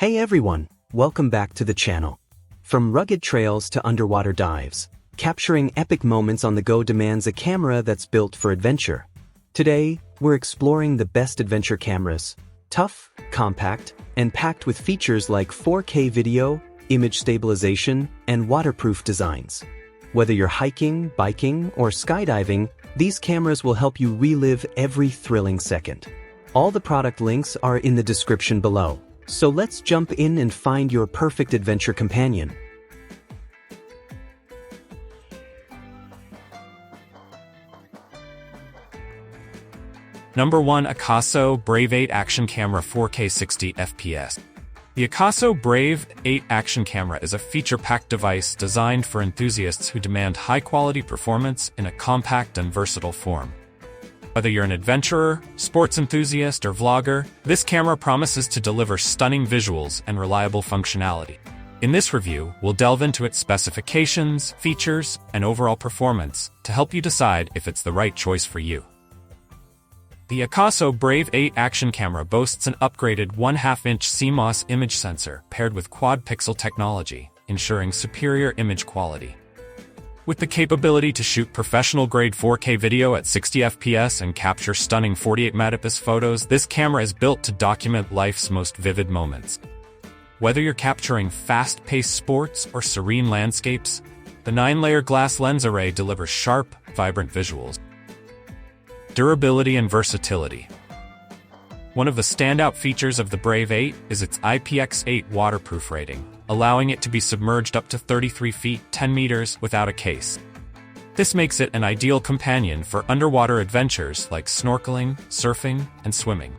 Hey everyone, welcome back to the channel. From rugged trails to underwater dives, capturing epic moments on the go demands a camera that's built for adventure. Today, we're exploring the best adventure cameras. Tough, compact, and packed with features like 4K video, image stabilization, and waterproof designs. Whether you're hiking, biking, or skydiving, these cameras will help you relive every thrilling second. All the product links are in the description below. So let's jump in and find your perfect adventure companion. Number 1. Akaso Brave 8 Action Camera 4K 60 FPS. The Akaso Brave 8 Action Camera is a feature-packed device designed for enthusiasts who demand high-quality performance in a compact and versatile form. Whether you're an adventurer, sports enthusiast, or vlogger, this camera promises to deliver stunning visuals and reliable functionality. In this review, we'll delve into its specifications, features, and overall performance to help you decide if it's the right choice for you. The Akaso Brave 8 Action Camera boasts an upgraded 1/2-inch CMOS image sensor paired with quad-pixel technology, ensuring superior image quality. With the capability to shoot professional-grade 4K video at 60 FPS and capture stunning 48-megapixel photos, this camera is built to document life's most vivid moments. Whether you're capturing fast-paced sports or serene landscapes, the 9-layer glass lens array delivers sharp, vibrant visuals. Durability and versatility. One of the standout features of the Brave 8 is its IPX8 waterproof rating, allowing it to be submerged up to 33 feet 10 meters without a case. This makes it an ideal companion for underwater adventures like snorkeling, surfing, and swimming.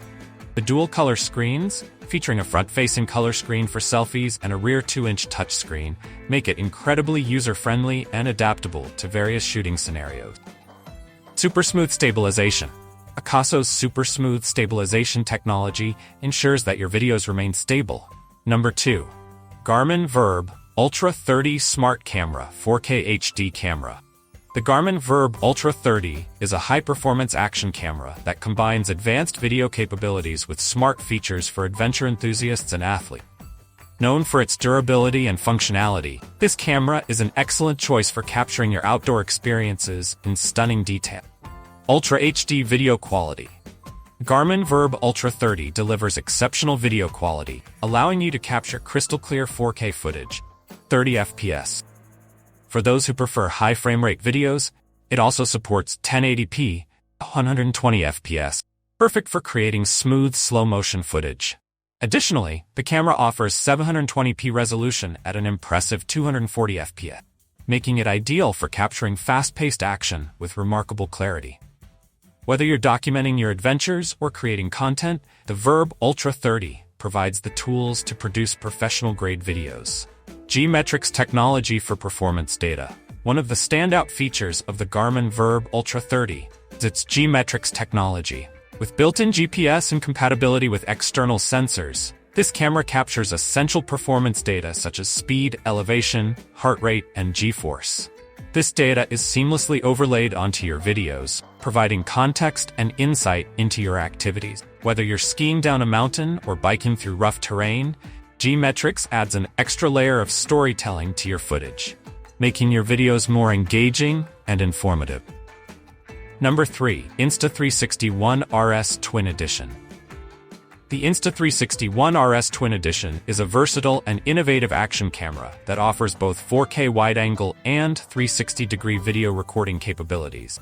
The dual-color screens, featuring a front-facing color screen for selfies and a rear 2-inch touchscreen, make it incredibly user-friendly and adaptable to various shooting scenarios. Super Smooth Stabilization. Akaso's Super Smooth Stabilization technology ensures that your videos remain stable. Number 2. Garmin Verb Ultra 30 Smart Camera 4K HD Camera. The Garmin Verb Ultra 30 is a high-performance action camera that combines advanced video capabilities with smart features for adventure enthusiasts and athletes. Known for its durability and functionality, this camera is an excellent choice for capturing your outdoor experiences in stunning detail. Ultra HD Video Quality. Garmin Verb Ultra 30 delivers exceptional video quality, allowing you to capture crystal-clear 4K footage, 30 FPS. For those who prefer high frame rate videos, it also supports 1080p, 120 FPS, perfect for creating smooth slow-motion footage. Additionally, the camera offers 720p resolution at an impressive 240 FPS, making it ideal for capturing fast-paced action with remarkable clarity. Whether you're documenting your adventures or creating content, the Verb Ultra 30 provides the tools to produce professional-grade videos. G-Metrics technology for performance data. One of the standout features of the Garmin Verb Ultra 30 is its G-Metrics technology. With built-in GPS and compatibility with external sensors, this camera captures essential performance data such as speed, elevation, heart rate, and G-force. This data is seamlessly overlaid onto your videos, providing context and insight into your activities. Whether you're skiing down a mountain or biking through rough terrain, G-Metrics adds an extra layer of storytelling to your footage, making your videos more engaging and informative. Number 3. Insta360 ONE RS Twin Edition. The Insta360 ONE RS Twin Edition is a versatile and innovative action camera that offers both 4K wide-angle and 360-degree video recording capabilities.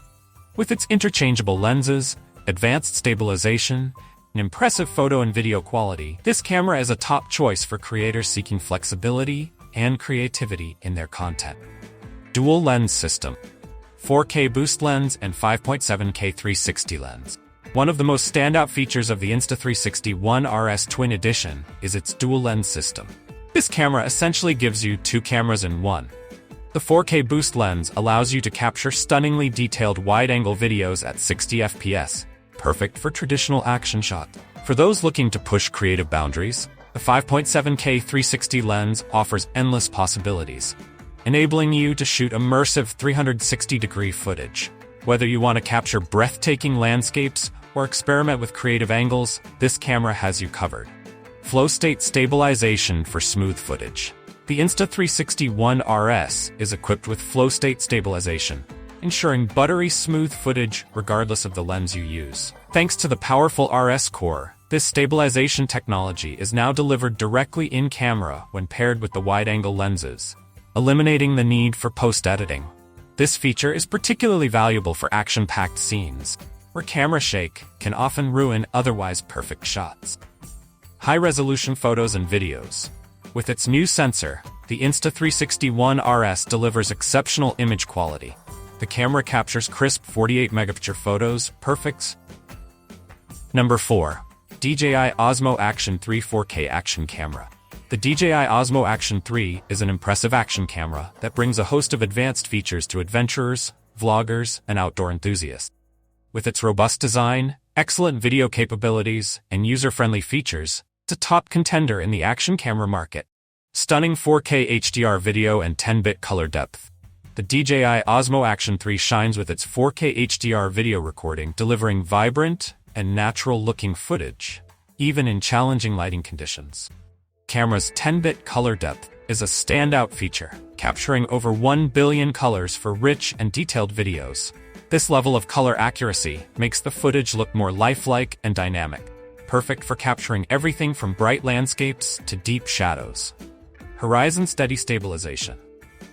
With its interchangeable lenses, advanced stabilization, and impressive photo and video quality, this camera is a top choice for creators seeking flexibility and creativity in their content. Dual lens system. 4K boost lens and 5.7K 360 lens. One of the most standout features of the Insta360 ONE RS Twin Edition is its dual lens system. This camera essentially gives you two cameras in one. The 4K boost lens allows you to capture stunningly detailed wide-angle videos at 60 FPS, perfect for traditional action shots. For those looking to push creative boundaries, the 5.7K 360 lens offers endless possibilities, enabling you to shoot immersive 360-degree footage. Whether you want to capture breathtaking landscapes or experiment with creative angles, this camera has you covered. Flow state stabilization for smooth footage. The Insta360 ONE RS is equipped with flow state stabilization, ensuring buttery smooth footage regardless of the lens you use. Thanks to the powerful RS core, this stabilization technology is now delivered directly in camera when paired with the wide-angle lenses, eliminating the need for post-editing. This feature is particularly valuable for action-packed scenes, where camera shake can often ruin otherwise perfect shots. High-resolution photos and videos. With its new sensor, the Insta360 ONE RS delivers exceptional image quality. The camera captures crisp 48-megapixel photos, perfect. Number 4. DJI Osmo Action 3 4K Action Camera. The DJI Osmo Action 3 is an impressive action camera that brings a host of advanced features to adventurers, vloggers, and outdoor enthusiasts. With its robust design, excellent video capabilities, and user-friendly features, it's a top contender in the action camera market. Stunning 4K HDR video and 10-bit color depth. The DJI Osmo Action 3 shines with its 4K HDR video recording, delivering vibrant and natural-looking footage, even in challenging lighting conditions. Camera's 10-bit color depth is a standout feature, capturing over 1 billion colors for rich and detailed videos. This level of color accuracy makes the footage look more lifelike and dynamic, perfect for capturing everything from bright landscapes to deep shadows. Horizon steady stabilization.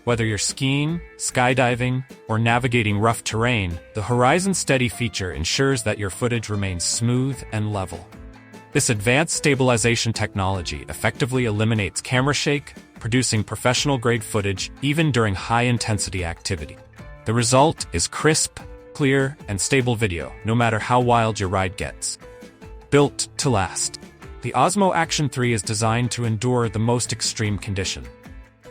Whether you're skiing, skydiving, or navigating rough terrain, the Horizon Steady feature ensures that your footage remains smooth and level. This advanced stabilization technology effectively eliminates camera shake, producing professional-grade footage even during high-intensity activity. The result is crisp, clear, and stable video, no matter how wild your ride gets. Built to last. The Osmo Action 3 is designed to endure the most extreme conditions.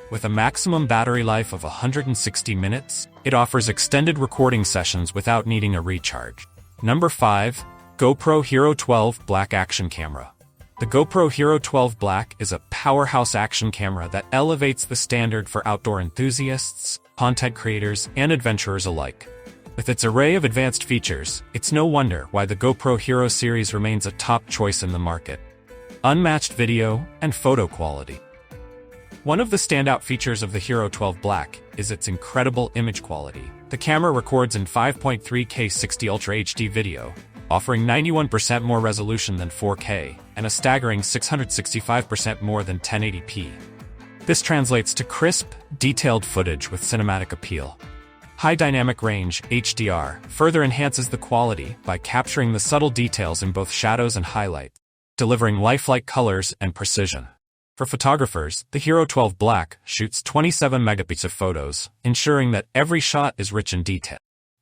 With a maximum battery life of 160 minutes, it offers extended recording sessions without needing a recharge. Number 5. GoPro Hero 12 Black Action Camera. The GoPro Hero 12 Black is a powerhouse action camera that elevates the standard for outdoor enthusiasts, content creators, and adventurers alike. With its array of advanced features, it's no wonder why the GoPro Hero series remains a top choice in the market. Unmatched video and photo quality. One of the standout features of the Hero 12 Black is its incredible image quality. The camera records in 5.3K 60 Ultra HD video, offering 91% more resolution than 4K, and a staggering 665% more than 1080p. This translates to crisp, detailed footage with cinematic appeal. High dynamic range, HDR, further enhances the quality by capturing the subtle details in both shadows and highlights, delivering lifelike colors and precision. For photographers, the Hero 12 Black shoots 27 megapixel photos, ensuring that every shot is rich in detail.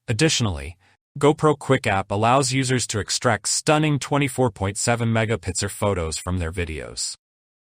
Additionally, GoPro Quick app allows users to extract stunning 24.7 megapixel photos from their videos.